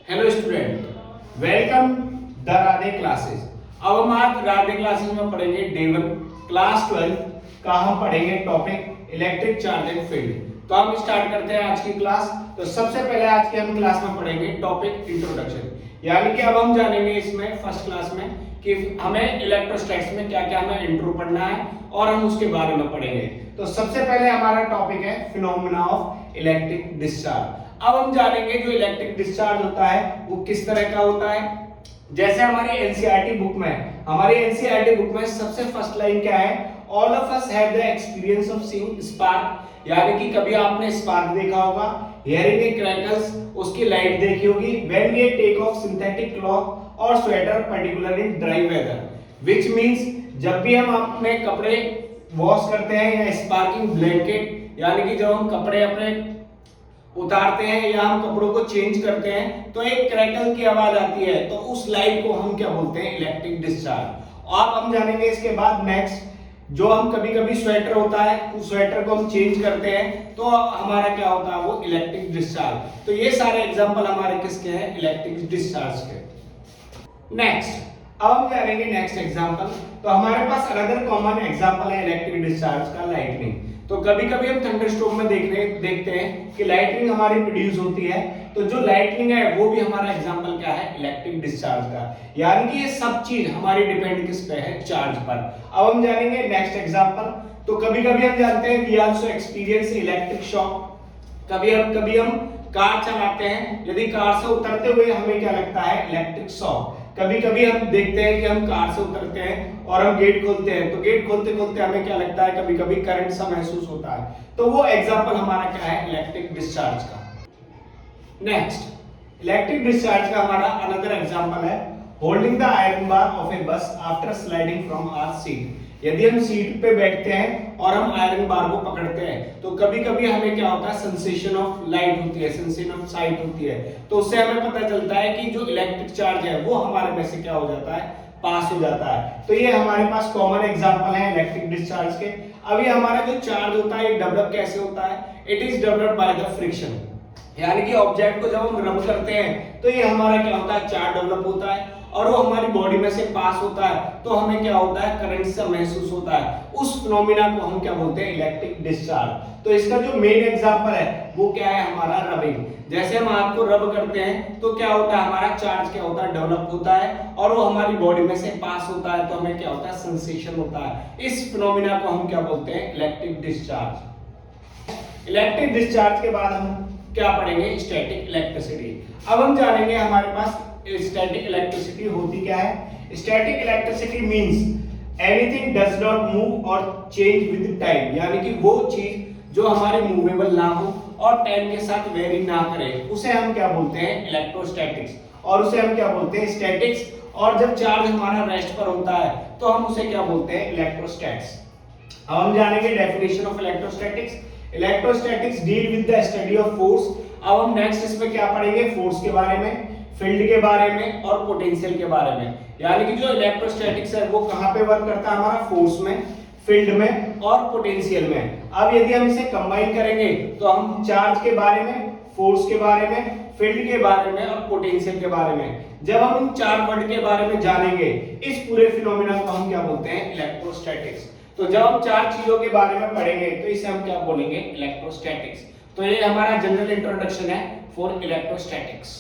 Hello student, welcome the Radhe classes. अब हम आज राधे क्लासेस में पढ़ेंगे डे 1 क्लास 12 का हम पढ़ेंगे topic electric charge and field. तो हम स्टार्ट करते हैं आज की क्लास। तो सबसे पहले आज की हम क्लास में पढ़ेंगे टॉपिक इंट्रोडक्शन, यानी कि अब हम जानेंगे इसमें फर्स्ट क्लास में कि हमें इलेक्ट्रोस्टैटिक्स में क्या क्या हमें इंट्रो पढ़ना है और हम उसके बारे में पढ़ेंगे। तो सबसे पहले हमारा टॉपिक है फिनोमेना ऑफ इलेक्ट्रिक डिस्चार्ज। अब हम जानेंगे जो इलेक्ट्रिक डिस्चार्ज होता है वो किस तरह का होता है। जैसे हमारी एनसीईआरटी बुक में सबसे फर्स्ट लाइन क्या है, all of us have the experience of seeing spark, यानी कि कभी आपने स्पार्क देखा होगा, हियरिंग ए क्रैकल्स, उसकी लाइट देखी होगी, when we take off synthetic cloth और sweater particular in dry weather, which means जब भी हम अपने कपड़े वॉश करते हैं या स्पार्किंग ब्लैंकेट, यानी कि जब हम कपड़े अपने उतारते हैं या हम कपड़ों को चेंज करते हैं तो एक क्रैकल की आवाज आती है, तो उस लाइट को हम क्या बोलते हैं, इलेक्ट्रिक डिस्चार्ज। और हम जानेंगे इसके बाद नेक्स्ट, जो हम कभी कभी स्वेटर होता है उस स्वेटर को हम चेंज करते हैं तो हमारा क्या होता है, वो इलेक्ट्रिक डिस्चार्ज। तो ये सारे एग्जांपल हमारे किसके हैं, इलेक्ट्रिक डिस्चार्ज के। नेक्स्ट, अब हम जानेंगे नेक्स्ट एग्जांपल। तो हमारे पास अनदर कॉमन एग्जांपल है इलेक्ट्रिक डिस्चार्ज का, लाइटनिंग। तो कभी कभी हम थंडरस्टॉर्म में देखते हैं कि लाइटनिंग हमारी प्रोड्यूस होती है, तो जो लाइटनिंग है वो भी हमारा एग्जांपल क्या है, इलेक्ट्रिक डिस्चार्ज का। यानी कि ये सब चीज हमारी डिपेंड किस पे है, चार्ज पर। अब हम जानेंगे नेक्स्ट एग्जांपल। तो कभी कभी हम जानते हैं we also experience electric shock. कभी हम कार चलाते हैं, यदि कार से उतरते हुए हमें क्या लगता है, इलेक्ट्रिक शॉक। कभी कभी हम देखते हैं कि हम कार से उतरते हैं और हम गेट खोलते हैं, तो गेट खोलते खोलते हमें क्या लगता है, कभी कभी करंट सा महसूस होता है। तो वो एग्जांपल हमारा क्या है, इलेक्ट्रिक डिस्चार्ज का। नेक्स्ट, इलेक्ट्रिक डिस्चार्ज का हमारा अनदर एग्जांपल है holding the iron bar of a bus after sliding from our seat. यदि हम सीट पे बैठते हैं और हम आयरन बार को पकड़ते हैं तो कभी कभी हमें क्या होता है, सेंसेशन ऑफ लाइट होती है, सेंसेशन ऑफ साइट होती है। तो उससे हमें पता चलता है कि जो इलेक्ट्रिक चार्ज है वो हमारे में से क्या हो जाता है, पास हो जाता है। तो ये हमारे पास कॉमन एग्जांपल है इलेक्ट्रिक डिस्चार्ज के। अभी हमारा जो चार्ज होता है ये डेवलप कैसे होता है, it is developed by the friction, यानी कि ऑब्जेक्ट को जब हम रब करते हैं तो ये हमारा क्या होता है, चार्ज डेवलप होता है और वो हमारी बॉडी में से पास होता है, तो हमें क्या होता है, करंट सा महसूस होता है। उस फिनोमेना को हम क्या बोलते हैं, इलेक्ट्रिक डिस्चार्ज। तो इसका जो मेन एग्जांपल है वो क्या है, हमारा रबिंग। जैसे हम हाथ को रब करते हैं तो क्या होता है, हमारा चार्ज क्या होता है, डेवलप होता है और वो हमारी बॉडी में से पास होता है, तो हमें क्या होता है, सेंसेशन होता है। इस फिनोमेना को हम क्या बोलते हैं, इलेक्ट्रिक डिस्चार्ज। इलेक्ट्रिक डिस्चार्ज के बाद हम क्या पढ़ेंगे, स्टैटिक इलेक्ट्रिसिटी। अब हम जानेंगे हमारे पास स्टैटिक इलेक्ट्रिसिटी होती क्या है। Static electricity means anything does not move और चेंज विद टाइम, यानी कि वो चीज जो हमारे मूवेबल ना हो और टाइम के साथ वेरी ना करे, उसे हम क्या बोलते हैं, इलेक्ट्रोस्टैटिक्स, और उसे हम क्या बोलते हैं, स्टैटिक्स। और जब चार्ज हमारा रेस्ट पर होता है तो हम उसे क्या बोलते हैं, इलेक्ट्रोस्टैट्स। अब हम जानेंगे definition of electrostatics. Electrostatics deal with the study of force. अब हम नेक्स्ट इसमें क्या पढ़ेंगे, फोर्स के बारे में, फील्ड के बारे में और पोटेंशियल के बारे में। यानी कि जो इलेक्ट्रोस्टैटिक्स है वो कहां पे वर्क करता है, हमारा फोर्स में, फील्ड में और पोटेंशियल में। अब यदि हम इसे कंबाइन करेंगे तो हम चार्ज के बारे में, फोर्स के बारे में, फील्ड के बारे में और पोटेंशियल के बारे में, जब हम इन चार वर्ड के बारे में जानेंगे, इस पूरे फिनोमेना को हम क्या बोलते हैं, इलेक्ट्रोस्टैटिक्स। तो जब हम चार चीजों के बारे में पढ़ेंगे तो इसे हम क्या बोलेंगे, इलेक्ट्रोस्टैटिक्स। तो ये हमारा जनरल इंट्रोडक्शन है फॉर इलेक्ट्रोस्टैटिक्स।